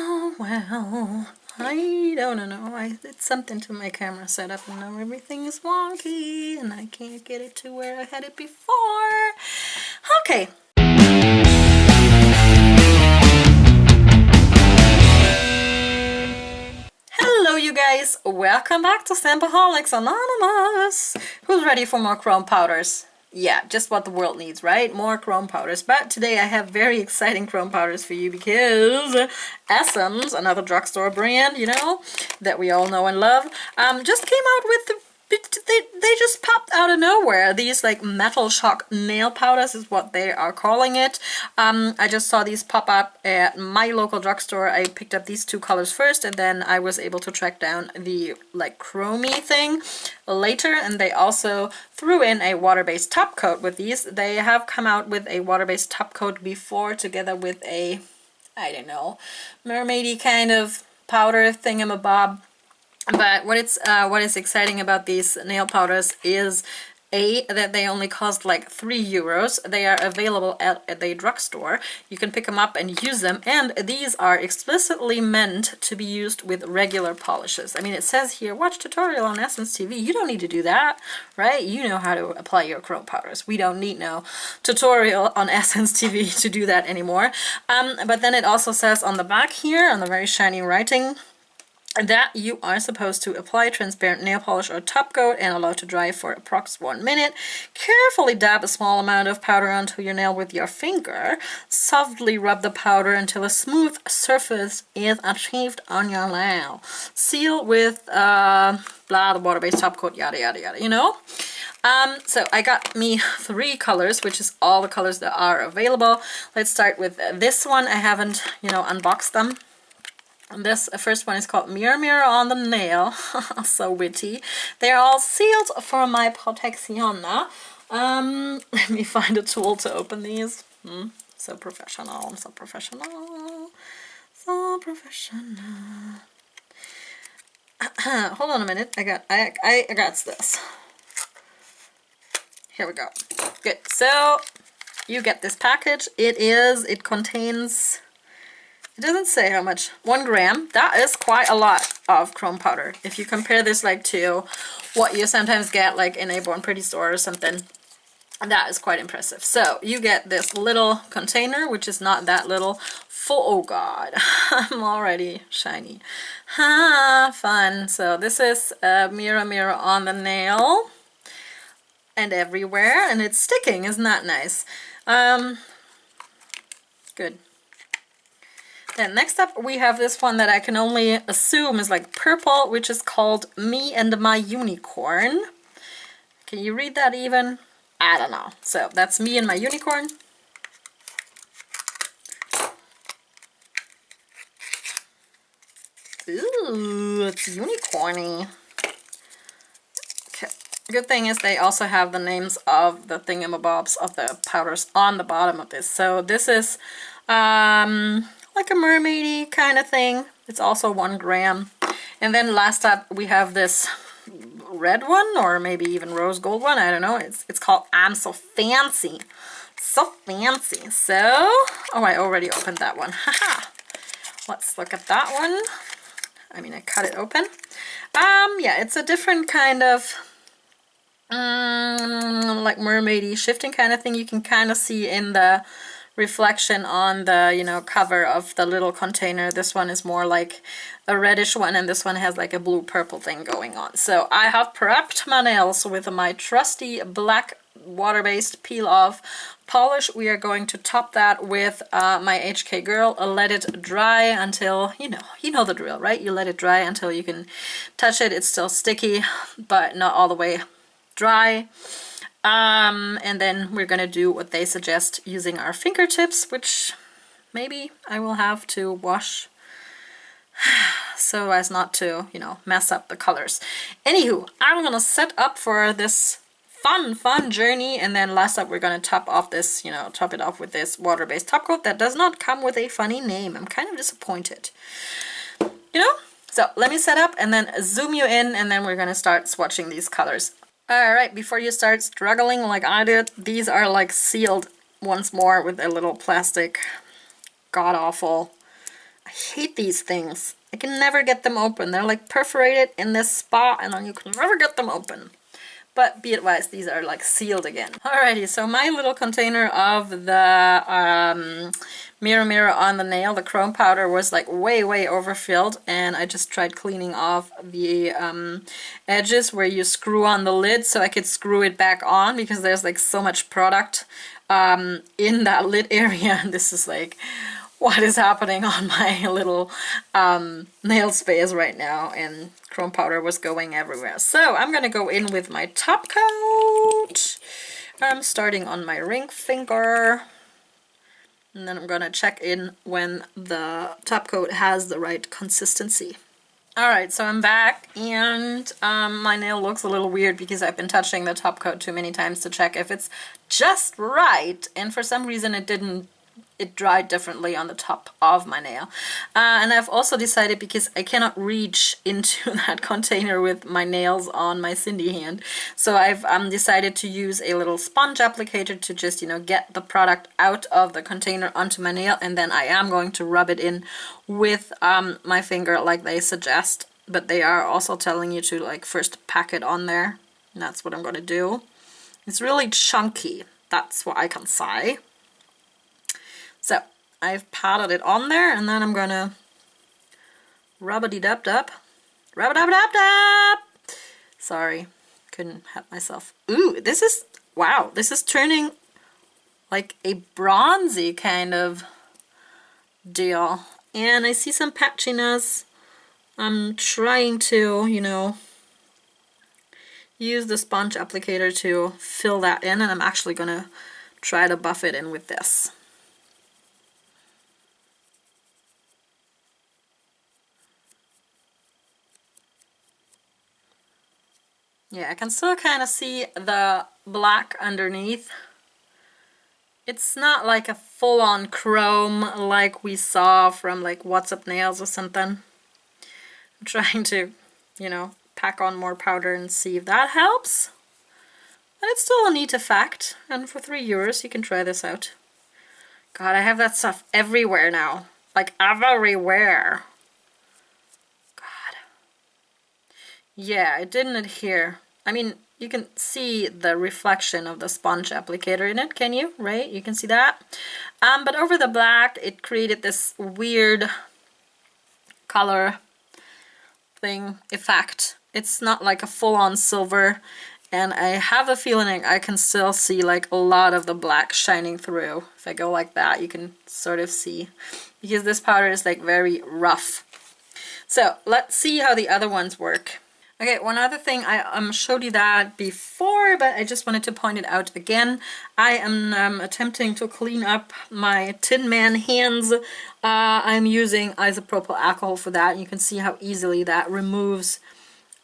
Oh well, I don't know. I did something to my camera setup and now everything is wonky and I can't get it to where I had it before. Okay. Hello you guys, welcome back to Sampaholics Anonymous. Who's ready for more chrome powders? Yeah, just what the world needs, right? More chrome powders. But today I have very exciting chrome powders for you because Essence, another drugstore brand, you know, that we all know and love, just came out with the they just popped out of nowhere. These like metal shock nail powders is what they are calling it. I just saw these pop up at my local drugstore. I picked up these two colors first and then I was able to track down the like chromey thing later, and they also threw in a water-based top coat with these. They have come out with a water-based top coat before together with a, I don't know, mermaidy kind of powder thingamabob. But what is exciting about these nail powders is that they only cost like €3. They are available at the drugstore. You can pick them up and use them, and these are explicitly meant to be used with regular polishes. I mean, it says here, watch tutorial on Essence TV. You don't need to do that, right? You know how to apply your chrome powders. We don't need no tutorial on Essence TV to do that anymore. But then it also says on the back here, on the very shiny writing, that you are supposed to apply transparent nail polish or top coat and allow to dry for approx 1 minute. Carefully dab a small amount of powder onto your nail with your finger. Softly rub the powder until a smooth surface is achieved on your nail. Seal with the water-based top coat, yada yada yada, you know? So I got me 3 colors, which is all the colors that are available. Let's start with this one. I haven't, you know, unboxed them. This first one is called Mirror Mirror on the Nail. So witty. They're all sealed for my protection. Let me find a tool to open these. So professional, so professional, so professional. Hold on a minute. I got this. Here we go. Good. So you get this package. It contains, it doesn't say how much, 1 gram. That is quite a lot of chrome powder. If you compare this like to what you sometimes get like in a Born Pretty store or something, that is quite impressive. So you get this little container, which is not that little, full, oh god, I'm already shiny. Fun. So this is Mirror Mirror on the Nail and everywhere, and it's sticking. Isn't that nice? Good. Then next up we have this one that I can only assume is like purple, which is called Me and My Unicorn. Can you read that even? I don't know. So that's Me and My Unicorn. Ooh, it's unicorny. Okay. Good thing is they also have the names of the thingamabobs of the powders on the bottom of this. So this is like a mermaidy kind of thing. It's also 1 gram. And then last up we have this red one, or maybe even rose gold one, I don't know. It's called I'm So Fancy. So fancy. So, oh, I already opened that one. Haha. Let's look at that one. I mean, I cut it open. Yeah, it's a different kind of like mermaidy shifting kind of thing. You can kind of see in the reflection on the, you know, cover of the little container. This one is more like a reddish one, and this one has like a blue purple thing going on. So I have prepped my nails with my trusty black water-based peel off polish. We are going to top that with my HK Girl. Let it dry until, you know the drill, right? You let it dry until you can touch it. It's still sticky, but not all the way dry. And then we're gonna do what they suggest using our fingertips, which maybe I will have to wash so as not to, you know, mess up the colors. Anywho, I'm gonna set up for this fun journey, and then last up we're gonna top off this, you know, top it off with this water-based top coat that does not come with a funny name. I'm kind of disappointed, you know? So let me set up and then zoom you in, and then we're gonna start swatching these colors. Alright, before you start struggling like I did, these are like sealed once more with a little plastic god-awful I hate these things. I can never get them open. They're like perforated in this spot and then you can never get them open. But be advised, these are like sealed again. Alrighty, so my little container of the mirror on the nail, the chrome powder, was like way overfilled, and I just tried cleaning off the edges where you screw on the lid so I could screw it back on because there's like so much product in that lid area, and this is like what is happening on my little nail space right now, and chrome powder was going everywhere. So I'm gonna go in with my top coat. I'm starting on my ring finger, and then I'm gonna check in when the top coat has the right consistency. Alright, so I'm back, and my nail looks a little weird because I've been touching the top coat too many times to check if it's just right, and for some reason it dried differently on the top of my nail. And I've also decided, because I cannot reach into that container with my nails on my Cindy hand, so I've decided to use a little sponge applicator to just, you know, get the product out of the container onto my nail, and then I am going to rub it in with my finger like they suggest, but they are also telling you to like first pack it on there, and that's what I'm going to do. It's really chunky, that's what I can say. So I've patted it on there, and then I'm gonna rub-a-dee-dub-dub. Rub-a-dub-dub-dub! Sorry, couldn't help myself. Ooh, this is, wow, this is turning like a bronzy kind of deal. And I see some patchiness. I'm trying to, you know, use the sponge applicator to fill that in, and I'm actually gonna try to buff it in with this. Yeah, I can still kind of see the black underneath. It's not like a full-on chrome like we saw from like What's Up Nails or something. I'm trying to, you know, pack on more powder and see if that helps. And it's still a neat effect, and for €3 you can try this out. God, I have that stuff everywhere now. Like everywhere. Yeah, it didn't adhere. I mean, you can see the reflection of the sponge applicator in it, can you? Right? You can see that. But over the black, it created this weird color thing effect. It's not like a full-on silver, and I have a feeling I can still see like a lot of the black shining through. If I go like that, you can sort of see, because this powder is like very rough. So let's see how the other ones work. Okay, one other thing, I showed you that before, but I just wanted to point it out again. I am attempting to clean up my Tin Man hands. I'm using isopropyl alcohol for that. You can see how easily that removes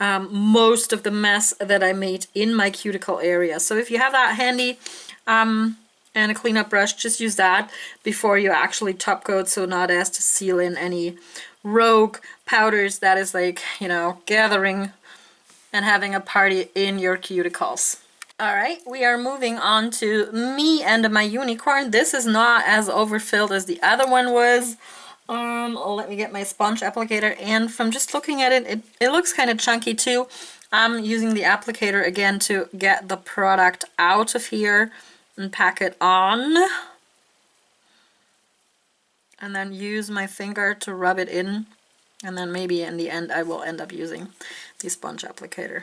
most of the mess that I made in my cuticle area. So if you have that handy and a cleanup brush, just use that before you actually top coat, so not as to seal in any rogue powders that is like, you know, gathering and having a party in your cuticles. Alright, we are moving on to me and my unicorn. This is not as overfilled as the other one was. Let me get my sponge applicator, and from just looking at it, it looks kind of chunky too. I'm using the applicator again to get the product out of here and pack it on. And then use my finger to rub it in. And then maybe in the end I will end up using the sponge applicator.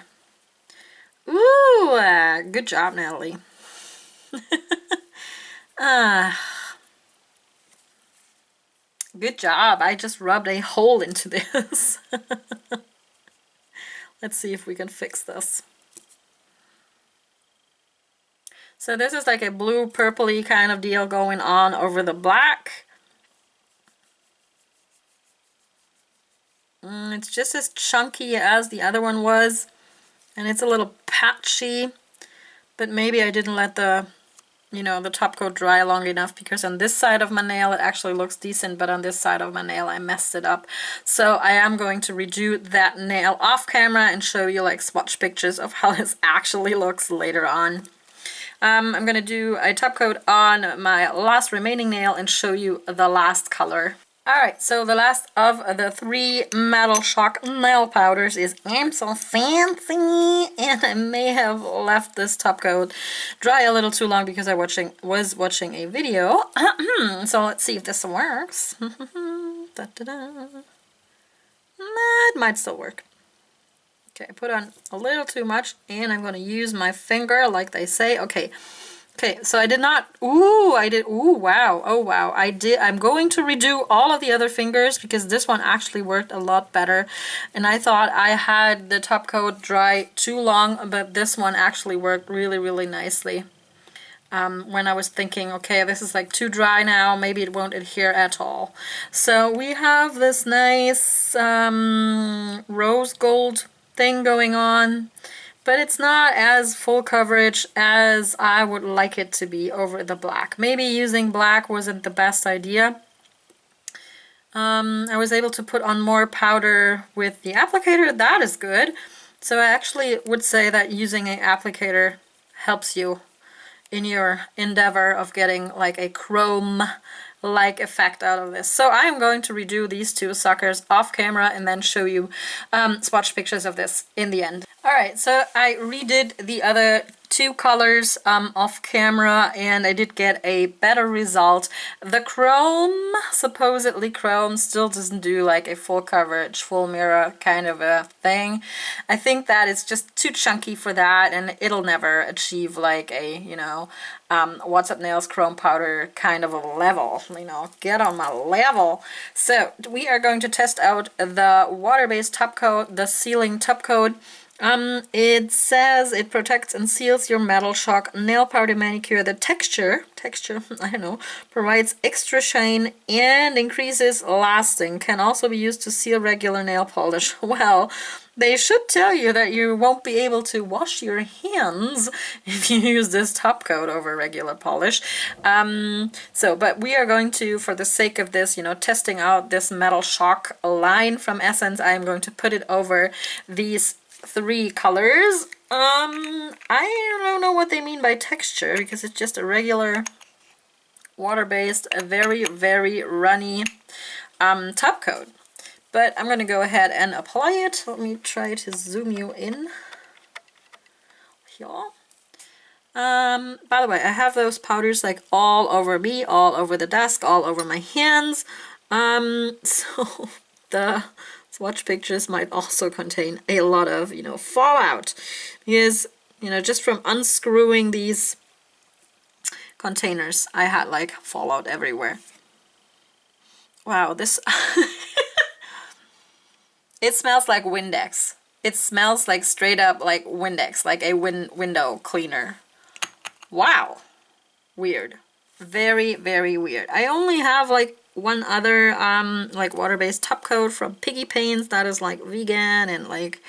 Ooh, good job, Natalie. Good job. I just rubbed a hole into this. Let's see if we can fix this. So this is like a blue purpley kind of deal going on over the black. It's just as chunky as the other one was, and it's a little patchy, but maybe I didn't let the, you know, the top coat dry long enough, because on this side of my nail it actually looks decent, but on this side of my nail I messed it up. So I am going to redo that nail off camera and show you like swatch pictures of how this actually looks later on. I'm going to do a top coat on my last remaining nail and show you the last color. Alright, so the last of the 3 Metal Shock nail powders is I'm So Fancy, and I may have left this top coat dry a little too long because I was watching a video. So let's see if this works. Da, da, da. It might still work. Okay, I put on a little too much, and I'm going to use my finger like they say. Okay. Okay, so I did not, ooh, wow, oh wow, I'm going to redo all of the other fingers because this one actually worked a lot better, and I thought I had the top coat dry too long, but this one actually worked really, really nicely. When I was thinking, okay, this is like too dry now, maybe it won't adhere at all. So we have this nice rose gold thing going on. But it's not as full coverage as I would like it to be over the black. Maybe using black wasn't the best idea. I was able to put on more powder with the applicator. That is good. So I actually would say that using an applicator helps you in your endeavor of getting like a chrome-like effect out of this. So I'm going to redo these 2 suckers off camera and then show you swatch pictures of this in the end. Alright, so I redid the other 2 colors off camera, and I did get a better result. The chrome, supposedly chrome, still doesn't do like a full coverage, full mirror kind of a thing. I think that it's just too chunky for that, and it'll never achieve like a, you know, What's Up Nails chrome powder kind of a level, you know, get on my level. So we are going to test out the water-based top coat, the sealing top coat. It says it protects and seals your Metal Shock nail powder manicure. The texture, I don't know, provides extra shine and increases lasting. Can also be used to seal regular nail polish. Well, they should tell you that you won't be able to wash your hands if you use this top coat over regular polish. But we are going to, for the sake of this, you know, testing out this Metal Shock line from Essence, I am going to put it over these 3 colors. I don't know what they mean by texture because it's just a regular water-based, a very, very runny top coat. But I'm going to go ahead and apply it. Let me try to zoom you in here. By the way, I have those powders like all over me, all over the desk, all over my hands. So the swatch pictures might also contain a lot of, you know, fallout, because, you know, just from unscrewing these containers, I had like fallout everywhere. Wow, this it smells like Windex. It smells like straight up like Windex, like a window cleaner. Wow, weird, very, very weird. I only have like one other like water-based top coat from Piggy Paints that is like vegan and like,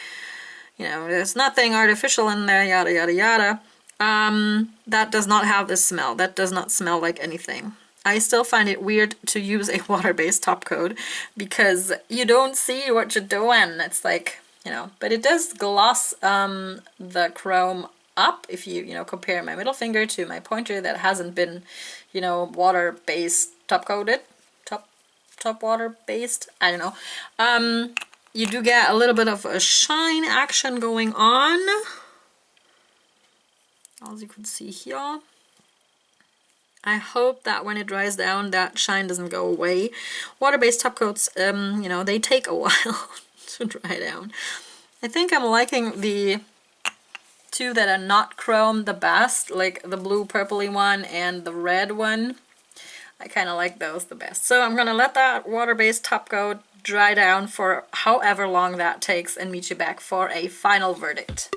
you know, there's nothing artificial in there, yada yada yada. That does not have this smell. That does not smell like anything. I still find it weird to use a water-based top coat because you don't see what you're doing. It's like, you know, but it does gloss the chrome up if you know, compare my middle finger to my pointer that hasn't been, you know, water-based top coated. Top water based, I don't know. You do get a little bit of a shine action going on, as you can see here. I hope that when it dries down that shine doesn't go away. Water-based top coats, you know, they take a while to dry down. I think I'm liking the 2 that are not chrome the best, like the blue purpley one and the red one. I kind of like those the best. So I'm going to let that water-based top coat dry down for however long that takes and meet you back for a final verdict.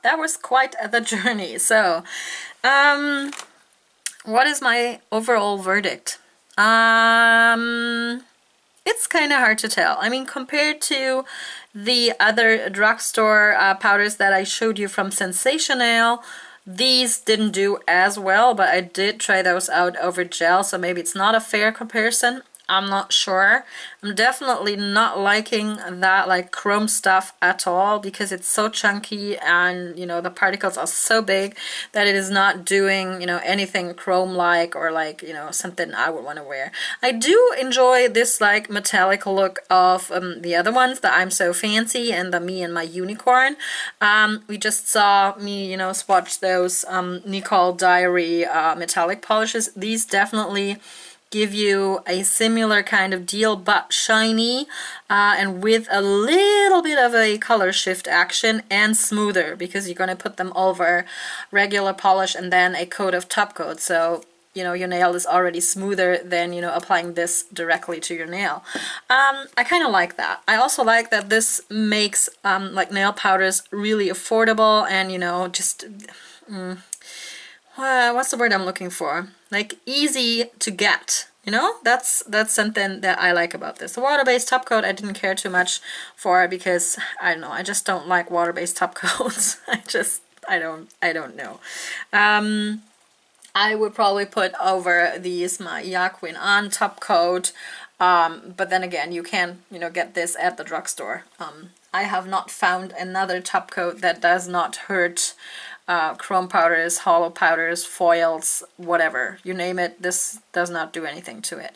That was quite the journey. So, what is my overall verdict? I it's kind of hard to tell. I mean, compared to the other drugstore powders that I showed you from Sensational, these didn't do as well, but I did try those out over gel, so maybe it's not a fair comparison. I'm not sure. I'm definitely not liking that like chrome stuff at all because it's so chunky and you know the particles are so big that it is not doing you know anything chrome like or like you know something I would want to wear. I do enjoy this like metallic look of the other ones, the I'm So Fancy and the Me and My Unicorn. We just saw me you know swatch those Nicole Diary metallic polishes. These definitely give you a similar kind of deal but shiny and with a little bit of a color shift action and smoother because you're going to put them over regular polish and then a coat of top coat, so you know your nail is already smoother than you know applying this directly to your nail. I kind of like that. I also like that this makes like nail powders really affordable and you know just what's the word I'm looking for? Like easy to get, you know? That's something that I like about this. The water-based top coat I didn't care too much for because I don't know, I just don't like water-based top coats. I don't know. I would probably put over these my Yaquin on top coat, but then again you can you know get this at the drugstore. I have not found another top coat that does not hurt chrome powders, hollow powders, foils, whatever, you name it, this does not do anything to it.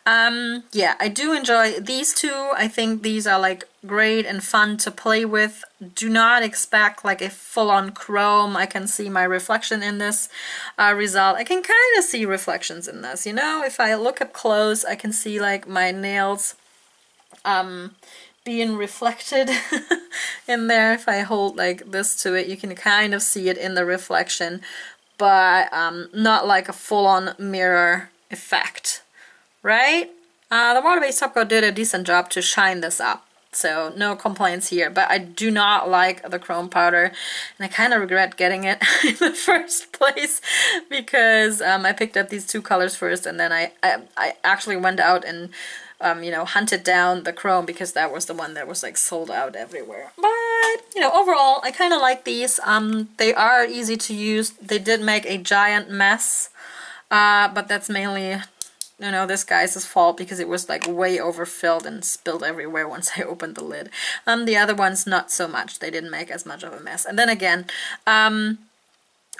Yeah, I do enjoy these two. I think these are like great and fun to play with. Do not expect like a full-on chrome. I can see my reflection in this result. I can kind of see reflections in this, you know, if I look up close I can see like my nails being reflected in there. If I hold like this to it you can kind of see it in the reflection, but not like a full-on mirror effect, right? The water-based top coat did a decent job to shine this up, so no complaints here, but I do not like the chrome powder and I kind of regret getting it in the first place because I picked up these two colors first and then I actually went out and you know, hunted down the chrome because that was the one that was like sold out everywhere. But, you know, overall, I kind of like these. They are easy to use. They did make a giant mess, but that's mainly, you know, this guy's fault because it was like way overfilled and spilled everywhere once I opened the lid. The other ones, not so much. They didn't make as much of a mess. And then again,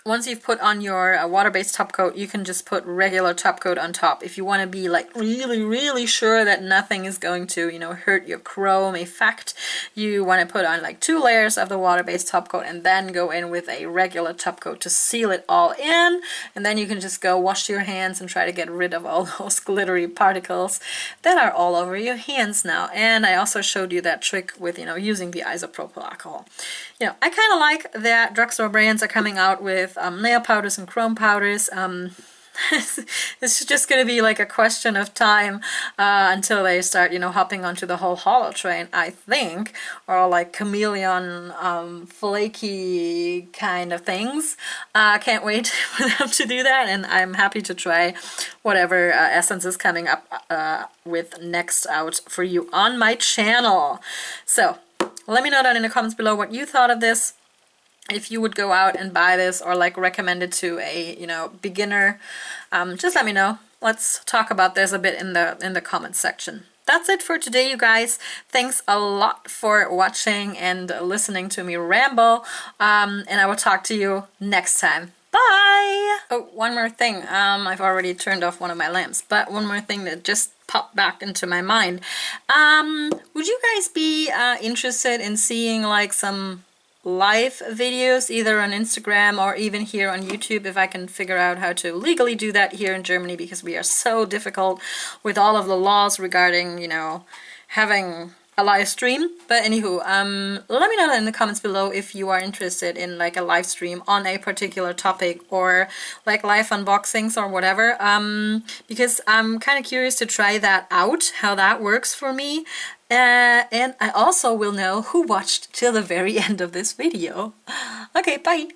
once you've put on your water-based top coat, you can just put regular top coat on top. If you want to be like really sure that nothing is going to, you know, hurt your chrome effect, you want to put on like 2 layers of the water-based top coat and then go in with a regular top coat to seal it all in. And then you can just go wash your hands and try to get rid of all those glittery particles that are all over your hands now. And I also showed you that trick with, you know, using the isopropyl alcohol. You know, I kind of like that drugstore brands are coming out with nail powders and chrome powders. It's just going to be like a question of time until they start, you know, hopping onto the whole hollow train, I think, or like chameleon, flaky kind of things. Can't wait for them to do that, and I'm happy to try whatever essence is coming up with next out for you on my channel. So let me know down in the comments below what you thought of this. If you would go out and buy this or like recommend it to a, you know, beginner, just let me know. Let's talk about this a bit in the comments section. That's it for today, you guys. Thanks a lot for watching and listening to me ramble, and I will talk to you next time. Bye! Oh, one more thing. I've already turned off one of my lamps, but one more thing that just popped back into my mind. Would you guys be interested in seeing like some live videos either on Instagram or even here on YouTube, if I can figure out how to legally do that here in Germany, because we are so difficult with all of the laws regarding, you know, having a live stream. But anywho, let me know in the comments below if you are interested in like a live stream on a particular topic or like live unboxings or whatever, because I'm kind of curious to try that out, how that works for me. And I also will know who watched till the very end of this video. Okay, bye!